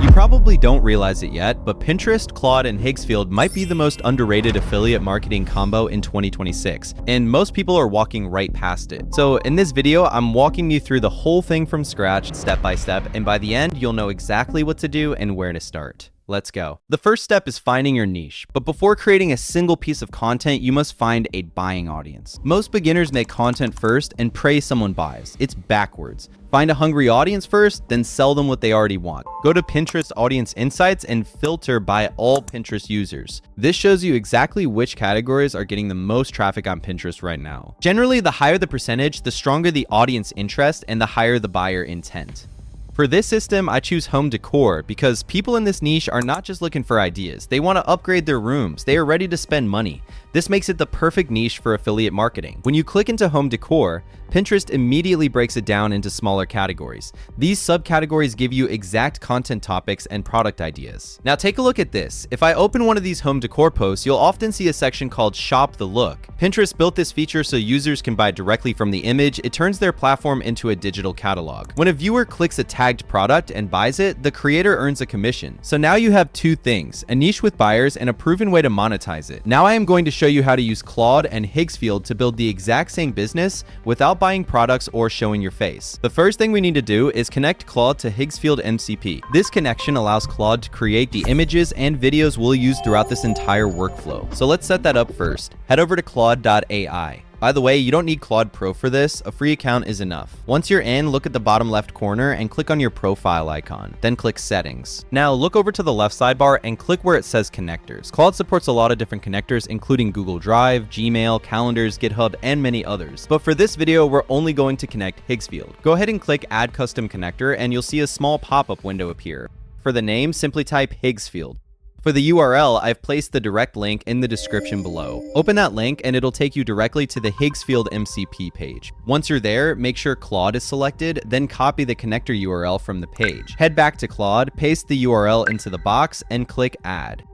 You probably don't realize it yet, but Pinterest, Claude, and Higgsfield might be the most underrated affiliate marketing combo in 2026, and most people are walking right past it. So in this video, I'm walking you through the whole thing from scratch, step by step, and by the end, you'll know exactly what to do and where to start. Let's go. The first step is finding your niche, but before creating a single piece of content, you must find a buying audience. Most beginners make content first and pray someone buys. It's backwards. Find a hungry audience first, then sell them what they already want. Go to Pinterest Audience Insights and filter by all Pinterest users. This shows you exactly which categories are getting the most traffic on Pinterest right now. Generally, the higher the percentage, the stronger the audience interest and the higher the buyer intent. For this system, I choose home decor because people in this niche are not just looking for ideas. They want to upgrade their rooms. They are ready to spend money. This makes it the perfect niche for affiliate marketing. When you click into home decor, Pinterest immediately breaks it down into smaller categories. These subcategories give you exact content topics and product ideas. Now take a look at this. If I open one of these home decor posts, you'll often see a section called Shop the Look. Pinterest built this feature so users can buy directly from the image. It turns their platform into a digital catalog. When a viewer clicks a tagged product and buys it, the creator earns a commission. So now you have two things, a niche with buyers and a proven way to monetize it. Now I am going to show you how to use Claude and Higgsfield to build the exact same business without buying products or showing your face. The first thing we need to do is connect Claude to Higgsfield MCP. This connection allows Claude to create the images and videos we'll use throughout this entire workflow. So let's set that up first. Head over to Claude.ai. By the way, you don't need Claude Pro for this. A free account is enough. Once you're in, look at the bottom left corner and click on your profile icon. Then click Settings. Now look over to the left sidebar and click where it says Connectors. Claude supports a lot of different connectors, including Google Drive, Gmail, Calendars, GitHub, and many others. But for this video, we're only going to connect Higgsfield. Go ahead and click Add Custom Connector and you'll see a small pop-up window appear. For the name, simply type Higgsfield. For the URL, I've placed the direct link in the description below. Open that link and it'll take you directly to the Higgsfield MCP page. Once you're there, make sure Claude is selected, then copy the connector URL from the page. Head back to Claude, paste the URL into the box, and click Add.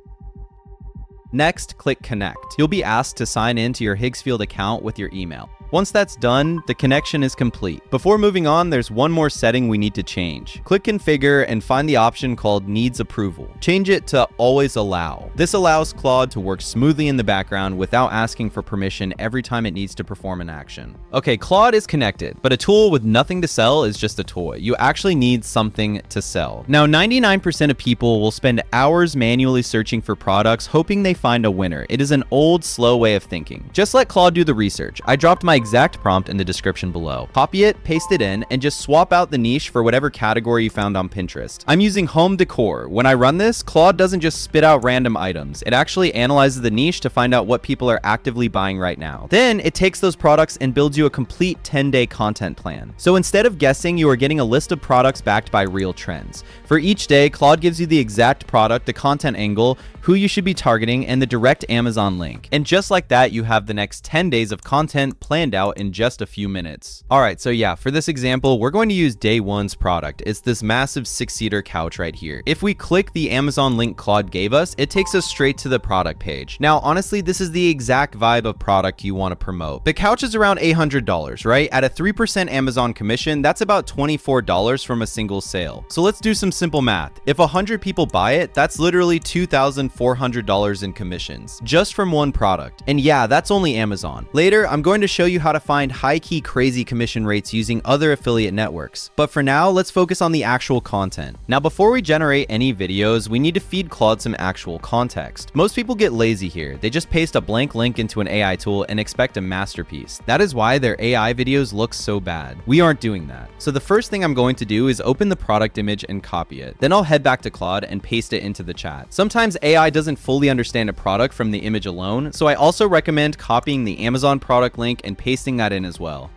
Next, click Connect. You'll be asked to sign in to your Higgsfield account with your email. Once that's done, the connection is complete. Before moving on, there's one more setting we need to change. Click Configure and find the option called Needs Approval. Change it to Always Allow. This allows Claude to work smoothly in the background without asking for permission every time it needs to perform an action. Okay, Claude is connected, but a tool with nothing to sell is just a toy. You actually need something to sell. Now, 99% of people will spend hours manually searching for products, hoping they find a winner. It is an old, slow way of thinking. Just let Claude do the research. I dropped my exact prompt in the description below. Copy it, paste it in, and just swap out the niche for whatever category you found on Pinterest. I'm using home decor. When I run this, Claude doesn't just spit out random items. It actually analyzes the niche to find out what people are actively buying right now. Then it takes those products and builds you a complete 10-day content plan. So instead of guessing, you are getting a list of products backed by real trends. For each day, Claude gives you the exact product, the content angle, who you should be targeting, and the direct Amazon link. And just like that, you have the next 10 days of content planned out in just a few minutes. All right, so yeah, for this example, we're going to use day one's product. It's this massive 6-seater couch right here. If we click the Amazon link Claude gave us, it takes us straight to the product page. Now, honestly, this is the exact vibe of product you want to promote. The couch is around $800, right? At a 3% Amazon commission, that's about $24 from a single sale. So let's do some simple math. If 100 people buy it, that's literally $2,400 in commissions just from one product. And yeah, that's only Amazon. Later, I'm going to show you how to find high-key crazy commission rates using other affiliate networks. But for now, let's focus on the actual content. Now, before we generate any videos, we need to feed Claude some actual context. Most people get lazy here. They just paste a blank link into an AI tool and expect a masterpiece. That is why their AI videos look so bad. We aren't doing that. So the first thing I'm going to do is open the product image and copy it. Then I'll head back to Claude and paste it into the chat. Sometimes AI doesn't fully understand a product from the image alone, so I also recommend copying the Amazon product link and pasting that in as well.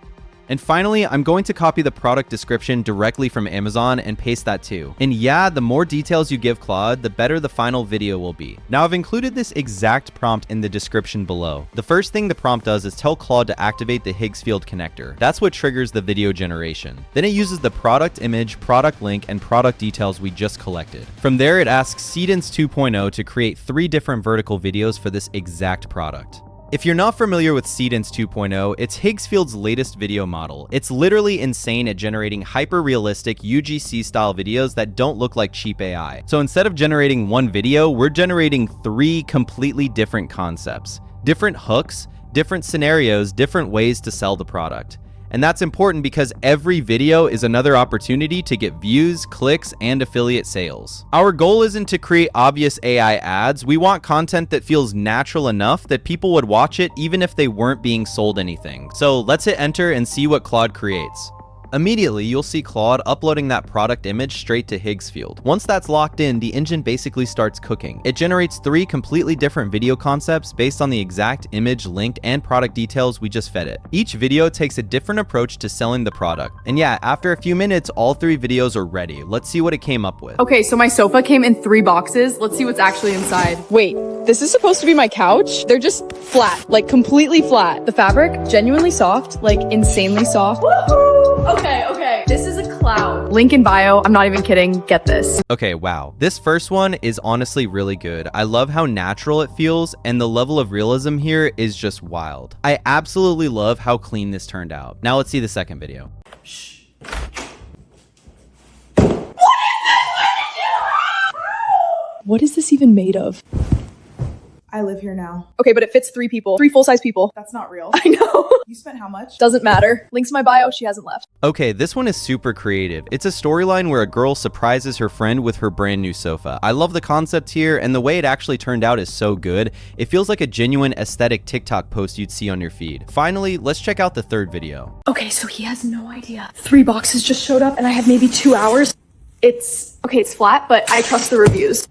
And finally, I'm going to copy the product description directly from Amazon and paste that too. And yeah, the more details you give Claude, the better the final video will be. Now, I've included this exact prompt in the description below. The first thing the prompt does is tell Claude to activate the Higgsfield connector. That's what triggers the video generation. Then it uses the product image, product link, and product details we just collected. From there, it asks Seedance 2.0 to create 3 different vertical videos for this exact product. If you're not familiar with Seedance 2.0, it's Higgsfield's latest video model. It's literally insane at generating hyper-realistic UGC style videos that don't look like cheap AI. So instead of generating one video, we're generating 3 completely different concepts, different hooks, different scenarios, different ways to sell the product. And that's important because every video is another opportunity to get views, clicks, and affiliate sales. Our goal isn't to create obvious AI ads. We want content that feels natural enough that people would watch it even if they weren't being sold anything. So let's hit enter and see what Claude creates. Immediately, you'll see Claude uploading that product image straight to Higgsfield. Once that's locked in, the engine basically starts cooking. It generates 3 completely different video concepts based on the exact image, link, and product details we just fed it. Each video takes a different approach to selling the product. And yeah, after a few minutes, all 3 videos are ready. Let's see what it came up with. Okay, so my sofa came in 3 boxes. Let's see what's actually inside. Wait, this is supposed to be my couch? They're just flat, like completely flat. The fabric, genuinely soft, like insanely soft. Woohoo! Okay. This is a cloud. Link in bio. I'm not even kidding. Get this. Okay, wow. This first one is honestly really good. I love how natural it feels, and the level of realism here is just wild. I absolutely love how clean this turned out. Now let's see the second video. Shh. What is this even made of? I live here now. Okay, but it fits 3 people. 3 full-size people. That's not real. I know. You spent how much? Doesn't matter. Links in my bio, she hasn't left. Okay, this one is super creative. It's a storyline where a girl surprises her friend with her brand new sofa. I love the concept here, and the way it actually turned out is so good. It feels like a genuine aesthetic TikTok post you'd see on your feed. Finally, let's check out the third video. Okay, so he has no idea. 3 boxes just showed up and I had maybe 2 hours. It's flat, but I trust the reviews.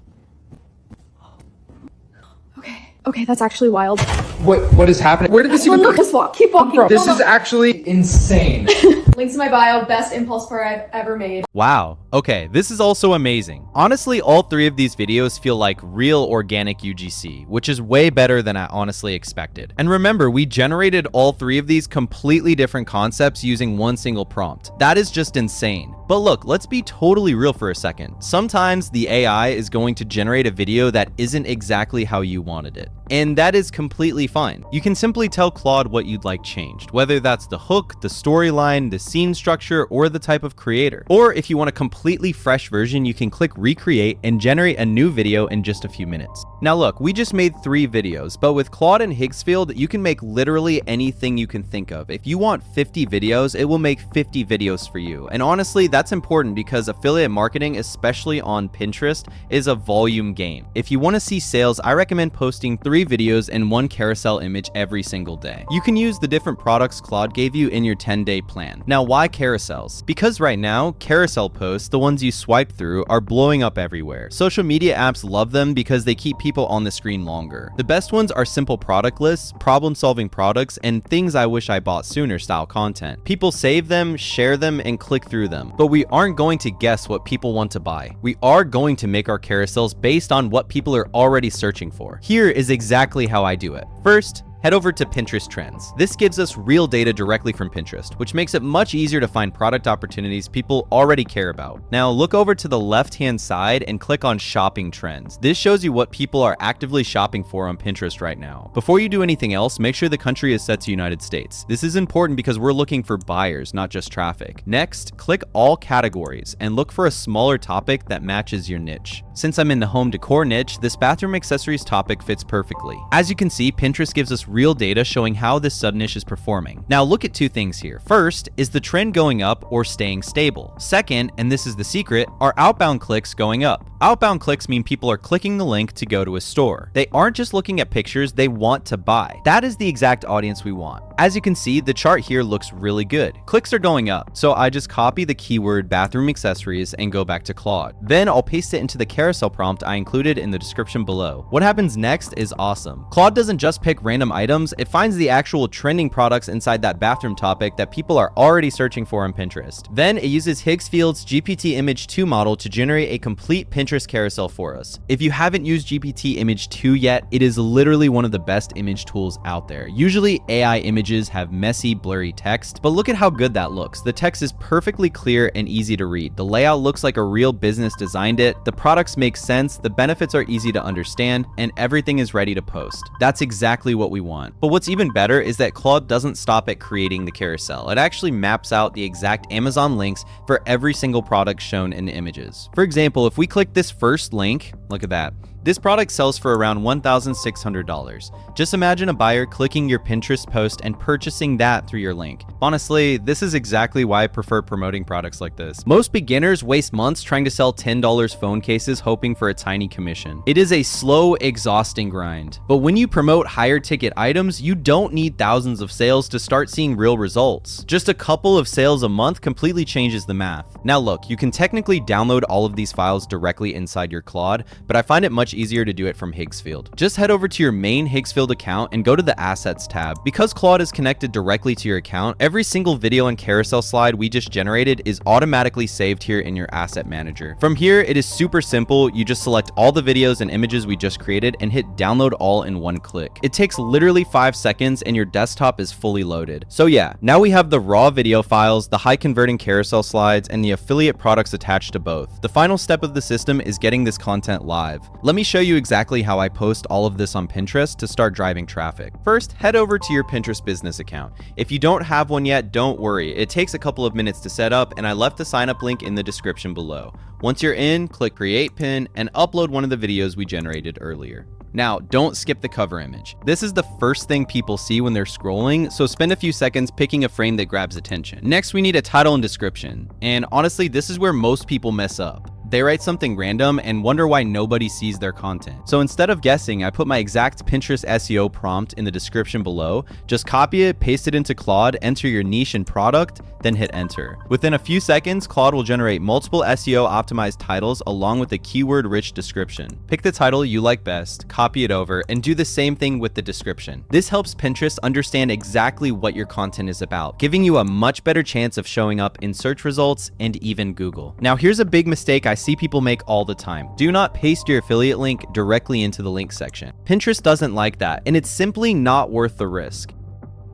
Okay, that's actually wild. What is happening? Where did this even Look, just walk. Keep walking. This is actually insane. Links in my bio. Best impulse buy I've ever made. Wow. Okay, this is also amazing. Honestly, all 3 of these videos feel like real organic UGC, which is way better than I honestly expected. And remember, we generated all 3 of these completely different concepts using one single prompt. That is just insane. But look, let's be totally real for a second. Sometimes the AI is going to generate a video that isn't exactly how you wanted it. And that is completely fine. You can simply tell Claude what you'd like changed, whether that's the hook, the storyline, the scene structure, or the type of creator. Or if you want a completely fresh version, you can click recreate and generate a new video in just a few minutes. Now look, we just made 3 videos, but with Claude and Higgsfield, you can make literally anything you can think of. If you want 50 videos, it will make 50 videos for you. And honestly, that's important because affiliate marketing, especially on Pinterest, is a volume game. If you want to see sales, I recommend posting 3 videos and 1 carousel image every single day. You can use the different products Claude gave you in your 10-day plan. Now, why carousels? Because right now, carousel posts, the ones you swipe through, are blowing up everywhere. Social media apps love them because they keep people on the screen longer. The best ones are simple product lists, problem-solving products, and things I wish I bought sooner style content. People save them, share them, and click through them. But we aren't going to guess what people want to buy. We are going to make our carousels based on what people are already searching for. Here is exactly how I do it. First, head over to Pinterest Trends. This gives us real data directly from Pinterest, which makes it much easier to find product opportunities people already care about. Now look over to the left-hand side and click on Shopping Trends. This shows you what people are actively shopping for on Pinterest right now. Before you do anything else, make sure the country is set to United States. This is important because we're looking for buyers, not just traffic. Next, click All Categories and look for a smaller topic that matches your niche. Since I'm in the home decor niche, this bathroom accessories topic fits perfectly. As you can see, Pinterest gives us real data showing how this sub-niche is performing. Now look at 2 things here. First, is the trend going up or staying stable? Second, and this is the secret, are outbound clicks going up? Outbound clicks mean people are clicking the link to go to a store. They aren't just looking at pictures, they want to buy. That is the exact audience we want. As you can see, the chart here looks really good. Clicks are going up, so I just copy the keyword bathroom accessories and go back to Claude. Then I'll paste it into the carousel prompt I included in the description below. What happens next is awesome. Claude doesn't just pick random items, it finds the actual trending products inside that bathroom topic that people are already searching for on Pinterest. Then it uses Higgsfield's GPT Image 2 model to generate a complete Pinterest Pinterest carousel for us. If you haven't used GPT Image 2 yet, it is literally one of the best image tools out there. Usually AI images have messy, blurry text, but look at how good that looks. The text is perfectly clear and easy to read. The layout looks like a real business designed it. The products make sense, the benefits are easy to understand, and everything is ready to post. That's exactly what we want. But what's even better is that Claude doesn't stop at creating the carousel. It actually maps out the exact Amazon links for every single product shown in the images. For example, if we click this first link, look at that. This product sells for around $1,600. Just imagine a buyer clicking your Pinterest post and purchasing that through your link. Honestly, this is exactly why I prefer promoting products like this. Most beginners waste months trying to sell $10 phone cases hoping for a tiny commission. It is a slow, exhausting grind. But when you promote higher ticket items, you don't need thousands of sales to start seeing real results. Just a couple of sales a month completely changes the math. Now look, you can technically download all of these files directly inside your Claude, but I find it much easier to do it from Higgsfield. Just head over to your main Higgsfield account and go to the Assets tab. Because Claude is connected directly to your account, every single video and carousel slide we just generated is automatically saved here in your Asset Manager. From here, it is super simple. You just select all the videos and images we just created and hit download all in one click. It takes literally 5 seconds and your desktop is fully loaded. So yeah, now we have the raw video files, the high converting carousel slides, and the affiliate products attached to both. The final step of the system is getting this content live. Let me show you exactly how I post all of this on Pinterest to start driving traffic. First, head over to your Pinterest business account. If you don't have one yet, don't worry. It takes a couple of minutes to set up, and I left the sign up link in the description below. Once you're in, click Create Pin and upload one of the videos we generated earlier. Now, don't skip the cover image. This is the first thing people see when they're scrolling, so spend a few seconds picking a frame that grabs attention. Next, we need a title and description. And honestly, this is where most people mess up. They write something random and wonder why nobody sees their content. So instead of guessing, I put my exact Pinterest SEO prompt in the description below. Just copy it, paste it into Claude, enter your niche and product, then hit enter. Within a few seconds, Claude will generate multiple SEO optimized titles along with a keyword rich description. Pick the title you like best, copy it over, and do the same thing with the description. This helps Pinterest understand exactly what your content is about, giving you a much better chance of showing up in search results and even Google. Now here's a big mistake I see people make all the time. Do not paste your affiliate link directly into the link section. Pinterest doesn't like that, and it's simply not worth the risk.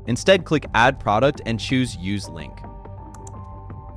Instead, click Add Product and choose Use Link.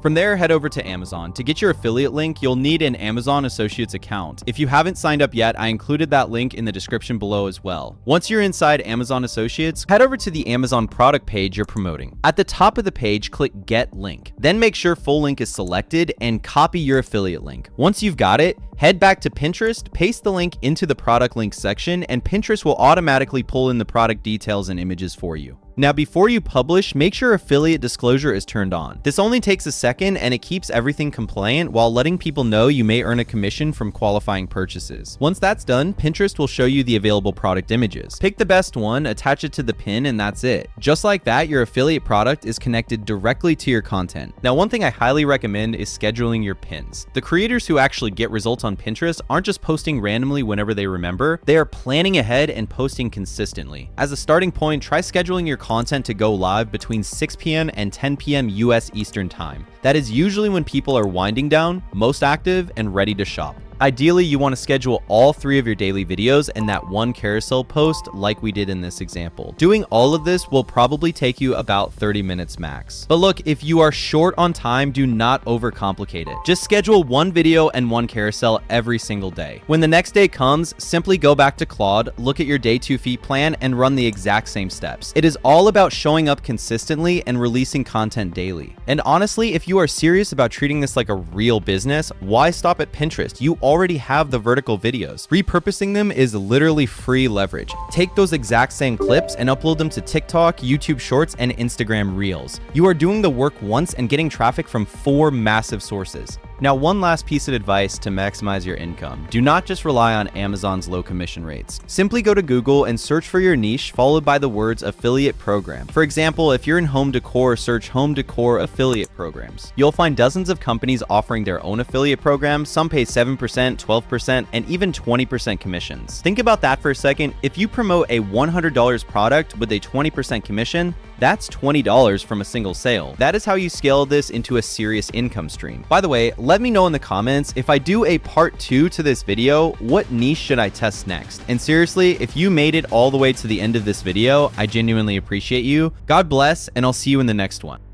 From there, head over to Amazon. To get your affiliate link, you'll need an Amazon Associates account. If you haven't signed up yet, I included that link in the description below as well. Once you're inside Amazon Associates, head over to the Amazon product page you're promoting. At the top of the page, click Get Link. Then make sure full link is selected and copy your affiliate link. Once you've got it, head back to Pinterest, paste the link into the product link section, and Pinterest will automatically pull in the product details and images for you. Now, before you publish, make sure affiliate disclosure is turned on. This only takes a second and it keeps everything compliant while letting people know you may earn a commission from qualifying purchases. Once that's done, Pinterest will show you the available product images. Pick the best one, attach it to the pin, and that's it. Just like that, your affiliate product is connected directly to your content. Now, one thing I highly recommend is scheduling your pins. The creators who actually get results on Pinterest aren't just posting randomly whenever they remember, they are planning ahead and posting consistently. As a starting point, try scheduling your content to go live between 6 p.m. and 10 p.m. US Eastern Time. That is usually when people are winding down, most active, and ready to shop. Ideally, you want to schedule all 3 of your daily videos in that one carousel post like we did in this example. Doing all of this will probably take you about 30 minutes max. But look, if you are short on time, do not overcomplicate it. Just schedule one video and one carousel every single day. When the next day comes, simply go back to Claude, look at your day 2 feet plan, and run the exact same steps. It is all about showing up consistently and releasing content daily. And honestly, if you are serious about treating this like a real business, why stop at Pinterest? You already have the vertical videos. Repurposing them is literally free leverage. Take those exact same clips and upload them to TikTok, YouTube Shorts, and Instagram Reels. You are doing the work once and getting traffic from 4 massive sources. Now, one last piece of advice to maximize your income. Do not just rely on Amazon's low commission rates. Simply go to Google and search for your niche, followed by the words affiliate program. For example, if you're in home decor, search home decor affiliate programs. You'll find dozens of companies offering their own affiliate programs. Some pay 7%, 12%, and even 20% commissions. Think about that for a second. If you promote a $100 product with a 20% commission, That's $20 from a single sale. That is how you scale this into a serious income stream. By the way, let me know in the comments, if I do a part 2 to this video, what niche should I test next? And seriously, if you made it all the way to the end of this video, I genuinely appreciate you. God bless, and I'll see you in the next one.